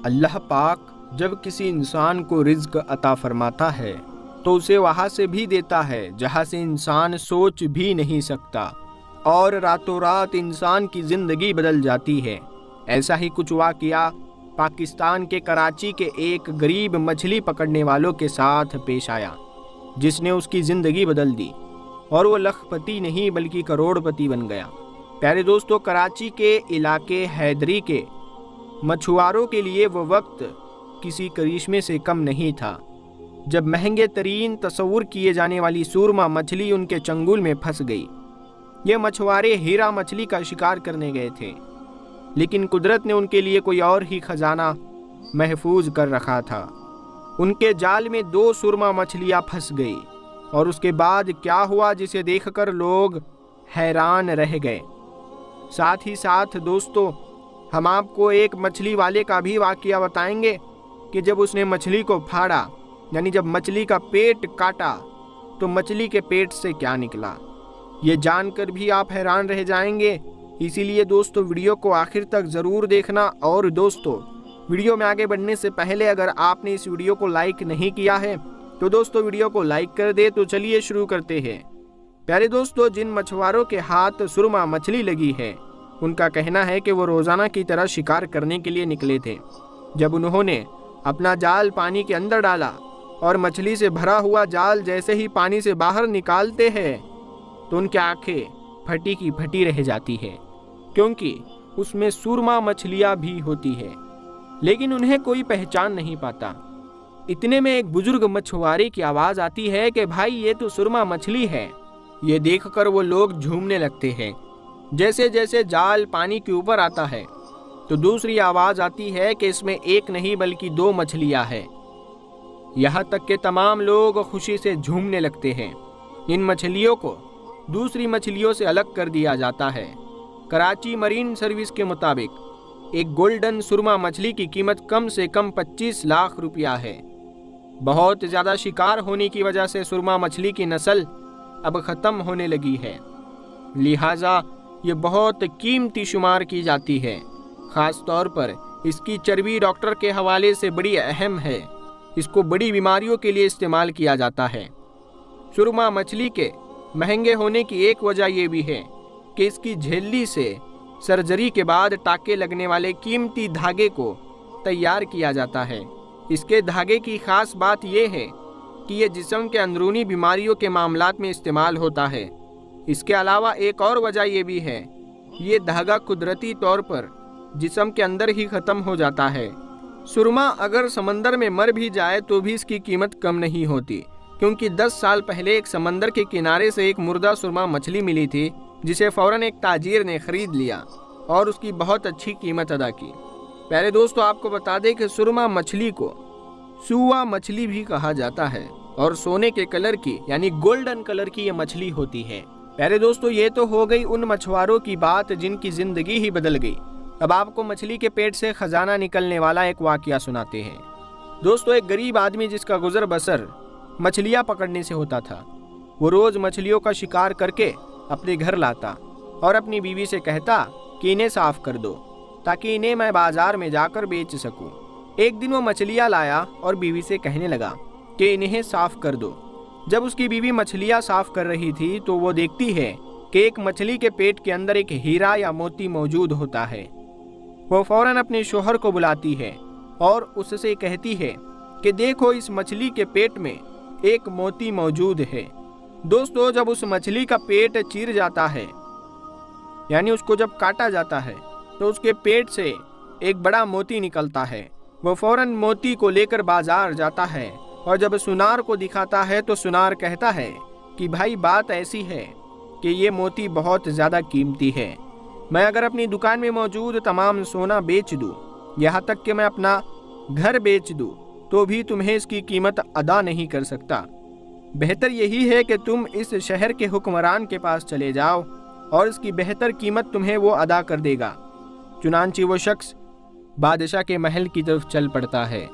اللہ پاک جب کسی انسان کو رزق عطا فرماتا ہے تو اسے وہاں سے بھی دیتا ہے جہاں سے انسان سوچ بھی نہیں سکتا، اور راتوں رات انسان کی زندگی بدل جاتی ہے۔ ایسا ہی کچھ واقعہ پاکستان کے کراچی کے ایک غریب مچھلی پکڑنے والوں کے ساتھ پیش آیا، جس نے اس کی زندگی بدل دی اور وہ لاکھ پتی نہیں بلکہ کروڑ پتی بن گیا۔ پیارے دوستو، کراچی کے علاقے حیدری کے مچھواروں کے لیے وہ وقت کسی کرشمے سے کم نہیں تھا جب مہنگے ترین تصور کیے جانے والی سورما مچھلی ان کے چنگل میں پھنس گئی۔ یہ مچھوارے ہیرا مچھلی کا شکار کرنے گئے تھے، لیکن قدرت نے ان کے لیے کوئی اور ہی خزانہ محفوظ کر رکھا تھا۔ ان کے جال میں 2 سرما مچھلیاں پھنس گئی، اور اس کے بعد کیا ہوا جسے دیکھ کر لوگ حیران رہ گئے۔ ساتھ ہی ساتھ دوستو، ہم آپ کو ایک مچھلی والے کا بھی واقعہ بتائیں گے کہ جب اس نے مچھلی کو پھاڑا، یعنی جب مچھلی کا پیٹ کاٹا تو مچھلی کے پیٹ سے کیا نکلا۔ یہ جان کر بھی آپ حیران رہ جائیں گے، اسی لیے دوستو ویڈیو کو آخر تک ضرور دیکھنا۔ اور دوستو، ویڈیو میں آگے بڑھنے سے پہلے اگر آپ نے اس ویڈیو کو لائک نہیں کیا ہے تو دوستو ویڈیو کو لائک کر دے۔ تو چلیے شروع کرتے ہیں۔ پیارے دوستو، جن مچھواروں کے ہاتھ سرما مچھلی لگی ہے ان کا کہنا ہے کہ وہ روزانہ کی طرح شکار کرنے کے لیے نکلے تھے۔ جب انہوں نے اپنا جال پانی کے اندر ڈالا اور مچھلی سے بھرا ہوا جال جیسے ہی پانی سے باہر نکالتے ہیں تو ان کی آنکھیں پھٹی کی پھٹی رہ جاتی ہے، کیونکہ اس میں سرما مچھلیاں بھی ہوتی ہے، لیکن انہیں کوئی پہچان نہیں پاتا۔ اتنے میں ایک بزرگ مچھوارے کی آواز آتی ہے کہ بھائی یہ تو سرما مچھلی ہے۔ یہ دیکھ کر وہ لوگ جھومنے لگتے ہیں۔ جیسے جیسے جال پانی کے اوپر آتا ہے تو دوسری آواز آتی ہے کہ اس میں ایک نہیں بلکہ 2 مچھلیاں ہیں۔ یہاں تک کہ تمام لوگ خوشی سے جھومنے لگتے ہیں۔ ان مچھلیوں کو دوسری مچھلیوں سے الگ کر دیا جاتا ہے۔ کراچی مرین سروس کے مطابق ایک گولڈن سرما مچھلی کی قیمت کم سے کم 25 لاکھ روپیہ ہے۔ بہت زیادہ شکار ہونے کی وجہ سے سرما مچھلی کی نسل اب ختم ہونے لگی ہے، لہٰذا یہ بہت قیمتی شمار کی جاتی ہے۔ خاص طور پر اس کی چربی ڈاکٹر کے حوالے سے بڑی اہم ہے۔ اس کو بڑی بیماریوں کے لیے استعمال کیا جاتا ہے۔ سرما مچھلی کے مہنگے ہونے کی ایک وجہ یہ بھی ہے کہ اس کی جھیلی سے سرجری کے بعد ٹاکے لگنے والے قیمتی دھاگے کو تیار کیا جاتا ہے۔ اس کے دھاگے کی خاص بات یہ ہے کہ یہ جسم کے اندرونی بیماریوں کے معاملات میں استعمال ہوتا ہے۔ اس کے علاوہ ایک اور وجہ یہ بھی ہے، یہ دھاگا قدرتی طور پر جسم کے اندر ہی ختم ہو جاتا ہے۔ سرما اگر سمندر میں مر بھی جائے تو بھی اس کی قیمت کم نہیں ہوتی، کیونکہ 10 سال پہلے ایک سمندر کے کنارے سے ایک مردہ سرما مچھلی ملی تھی، جسے فوراً ایک تاجر نے خرید لیا اور اس کی بہت اچھی قیمت ادا کی۔ پیارے دوستو، آپ کو بتا دیں کہ سرما مچھلی کو سوا مچھلی بھی کہا جاتا ہے، اور سونے کے کلر کی یعنی گولڈن کلر کی یہ مچھلی ہوتی ہے۔ پیارے دوستو، یہ تو ہو گئی ان مچھواروں کی بات جن کی زندگی ہی بدل گئی۔ اب آپ کو مچھلی کے پیٹ سے خزانہ نکلنے والا ایک واقعہ سناتے ہیں۔ دوستو، ایک غریب آدمی جس کا گزر بسر مچھلیاں پکڑنے سے ہوتا تھا، وہ روز مچھلیوں کا شکار کر کے اپنے گھر لاتا اور اپنی بیوی سے کہتا کہ انہیں صاف کر دو تاکہ انہیں میں بازار میں جا کر بیچ سکوں۔ ایک دن وہ مچھلیاں لایا اور بیوی سے کہنے لگا کہ انہیں صاف کر دو۔ جب اس کی بیوی مچھلیاں صاف کر رہی تھی تو وہ دیکھتی ہے کہ ایک مچھلی کے پیٹ کے اندر ایک ہیرا یا موتی موجود ہوتا ہے۔ وہ فوراً اپنے شوہر کو بلاتی ہے اور اس سے کہتی ہے کہ دیکھو، اس مچھلی کے پیٹ میں ایک موتی موجود ہے۔ دوستو، جب اس مچھلی کا پیٹ چیر جاتا ہے، یعنی اس کو جب کاٹا جاتا ہے، تو اس کے پیٹ سے ایک بڑا موتی نکلتا ہے۔ وہ فوراً موتی کو لے کر بازار جاتا ہے، اور جب سنار کو دکھاتا ہے تو سنار کہتا ہے کہ بھائی بات ایسی ہے کہ یہ موتی بہت زیادہ قیمتی ہے، میں اگر اپنی دکان میں موجود تمام سونا بیچ دوں، یہاں تک کہ میں اپنا گھر بیچ دوں، تو بھی تمہیں اس کی قیمت ادا نہیں کر سکتا۔ بہتر یہی ہے کہ تم اس شہر کے حکمران کے پاس چلے جاؤ اور اس کی بہتر قیمت تمہیں وہ ادا کر دے گا۔ چنانچہ وہ شخص بادشاہ کے محل کی طرف چل پڑتا ہے،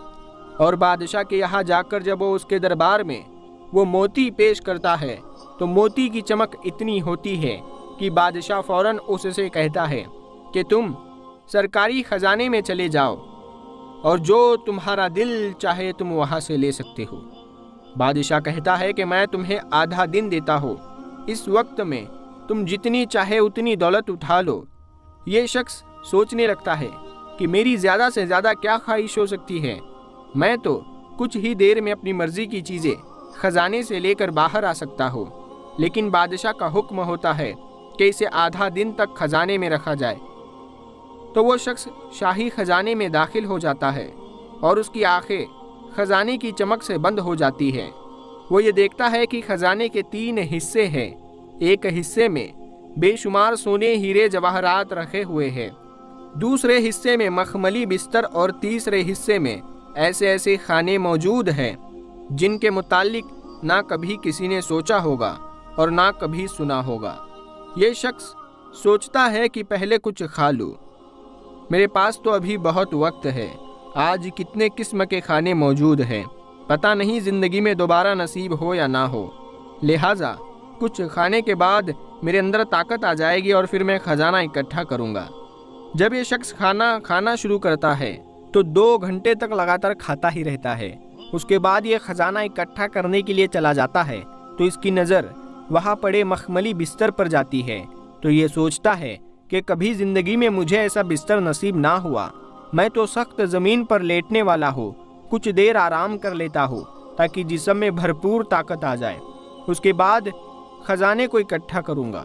اور بادشاہ کے یہاں جا کر جب وہ اس کے دربار میں وہ موتی پیش کرتا ہے تو موتی کی چمک اتنی ہوتی ہے کہ بادشاہ فوراً اس سے کہتا ہے کہ تم سرکاری خزانے میں چلے جاؤ اور جو تمہارا دل چاہے تم وہاں سے لے سکتے ہو۔ بادشاہ کہتا ہے کہ میں تمہیں آدھا دن دیتا ہوں، اس وقت میں تم جتنی چاہے اتنی دولت اٹھا لو۔ یہ شخص سوچنے لگتا ہے کہ میری زیادہ سے زیادہ کیا خواہش ہو سکتی ہے، میں تو کچھ ہی دیر میں اپنی مرضی کی چیزیں خزانے سے لے کر باہر آ سکتا ہوں، لیکن بادشاہ کا حکم ہوتا ہے کہ اسے آدھا دن تک خزانے میں رکھا جائے۔ تو وہ شخص شاہی خزانے میں داخل ہو جاتا ہے اور اس کی آنکھیں خزانے کی چمک سے بند ہو جاتی ہے۔ وہ یہ دیکھتا ہے کہ خزانے کے 3 حصے ہیں، ایک حصے میں بے شمار سونے ہیرے جواہرات رکھے ہوئے ہیں، دوسرے حصے میں مخملی بستر اور تیسرے حصے میں ایسے خانے موجود ہیں جن کے متعلق نہ کبھی کسی نے سوچا ہوگا اور نہ کبھی سنا ہوگا۔ یہ شخص سوچتا ہے کہ پہلے کچھ کھا لوں، میرے پاس تو ابھی بہت وقت ہے، آج کتنے قسم کے کھانے موجود ہیں، پتہ نہیں زندگی میں دوبارہ نصیب ہو یا نہ ہو، لہٰذا کچھ کھانے کے بعد میرے اندر طاقت آ جائے گی اور پھر میں خزانہ اکٹھا کروں گا۔ جب یہ شخص کھانا شروع کرتا ہے تو 2 گھنٹے تک لگاتار کھاتا ہی رہتا ہے۔ اس کے بعد یہ خزانہ اکٹھا کرنے کے لیے چلا جاتا ہے تو اس کی نظر وہاں پڑے مخملی بستر پر جاتی ہے، تو یہ سوچتا ہے کہ کبھی زندگی میں مجھے ایسا بستر نصیب نہ ہوا، میں تو سخت زمین پر لیٹنے والا ہوں، کچھ دیر آرام کر لیتا ہوں تاکہ جسم میں بھرپور طاقت آ جائے، اس کے بعد خزانے کو اکٹھا کروں گا۔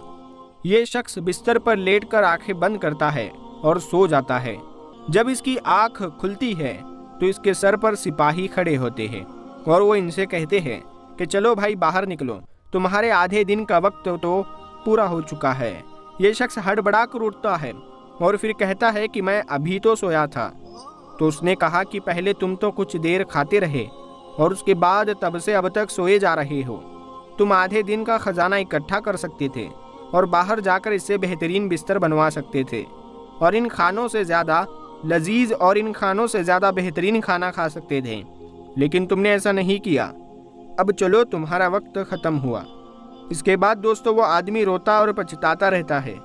یہ شخص بستر پر لیٹ کر آنکھیں بند کرتا ہے اور سو جاتا ہے۔ جب اس کی آنکھ کھلتی ہے تو اس کے سر پر سپاہی کھڑے ہوتے ہیں اور وہ ان سے کہتے ہیں کہ چلو بھائی باہر نکلو، تمہارے آدھے دن کا وقت تو پورا ہو چکا ہے۔ یہ شخص ہڑبڑا کر اٹھتا ہے اور پھر کہتا ہے کہ میں ابھی تو سویا تھا۔ تو اس نے کہا کہ پہلے تم تو کچھ دیر کھاتے رہے اور اس کے بعد تب سے اب تک سوئے جا رہے ہو، تم آدھے دن کا خزانہ اکٹھا کر سکتے تھے اور باہر جا کر اس سے بہترین بستر بنوا سکتے تھے اور ان کھانوں سے زیادہ لذیذ اور ان کھانوں سے زیادہ بہترین کھانا کھا سکتے تھے، لیکن تم نے ایسا نہیں کیا، اب چلو تمہارا وقت ختم ہوا۔ اس کے بعد دوستو وہ آدمی روتا اور پچھتاتا رہتا ہے۔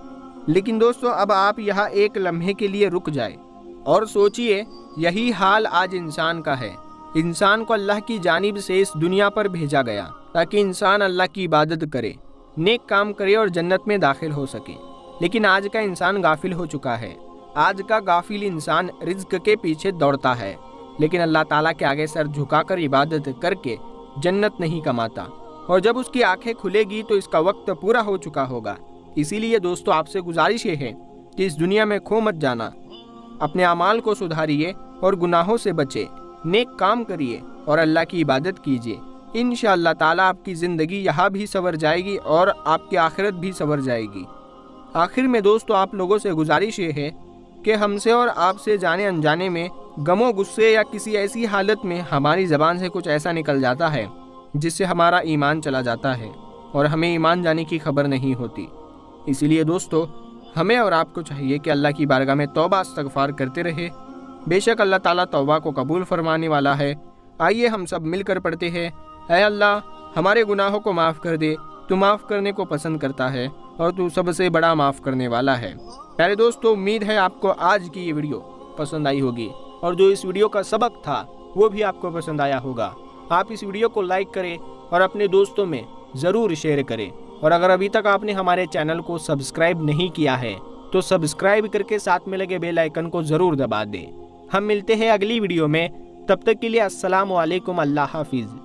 لیکن دوستو اب آپ یہاں ایک لمحے کے لیے رک جائے اور سوچئے، یہی حال آج انسان کا ہے۔ انسان کو اللہ کی جانب سے اس دنیا پر بھیجا گیا تاکہ انسان اللہ کی عبادت کرے، نیک کام کرے اور جنت میں داخل ہو سکے، لیکن آج کا انسان غافل ہو چکا ہے۔ آج کا غافل انسان رزق کے پیچھے دوڑتا ہے، لیکن اللہ تعالیٰ کے آگے سر جھکا کر عبادت کر کے جنت نہیں کماتا، اور جب اس کی آنکھیں کھلے گی تو اس کا وقت پورا ہو چکا ہوگا۔ اسی لیے دوستو آپ سے گزارش یہ ہے کہ اس دنیا میں کھو مت جانا، اپنے اعمال کو سدھاریے اور گناہوں سے بچے، نیک کام کریے اور اللہ کی عبادت کیجیے۔ انشاءاللہ تعالیٰ آپ کی زندگی یہاں بھی سنور جائے گی اور آپ کی آخرت بھی سنور جائے گی۔ آخر میں دوستو آپ لوگوں سے گزارش یہ ہے کہ ہم سے اور آپ سے جانے انجانے میں غم و غصے یا کسی ایسی حالت میں ہماری زبان سے کچھ ایسا نکل جاتا ہے جس سے ہمارا ایمان چلا جاتا ہے اور ہمیں ایمان جانے کی خبر نہیں ہوتی۔ اسی لیے دوستو ہمیں اور آپ کو چاہیے کہ اللہ کی بارگاہ میں توبہ استغفار کرتے رہے، بے شک اللہ تعالیٰ توبہ کو قبول فرمانے والا ہے۔ آئیے ہم سب مل کر پڑھتے ہیں، اے اللہ ہمارے گناہوں کو معاف کر دے، تو معاف کرنے کو پسند کرتا ہے اور تو سب سے بڑا معاف کرنے والا ہے۔ پیارے دوستو امید ہے آپ کو آج کی یہ ویڈیو پسند آئی ہوگی اور جو اس ویڈیو کا سبق تھا وہ بھی آپ کو پسند آیا ہوگا۔ آپ اس ویڈیو کو لائک کریں اور اپنے دوستوں میں ضرور شیئر کریں، اور اگر ابھی تک آپ نے ہمارے چینل کو سبسکرائب نہیں کیا ہے تو سبسکرائب کر کے ساتھ میں لگے بیل آئیکن کو ضرور دبا دیں۔ ہم ملتے ہیں اگلی ویڈیو میں، تب تک کے لیے السلام علیکم، اللہ حافظ۔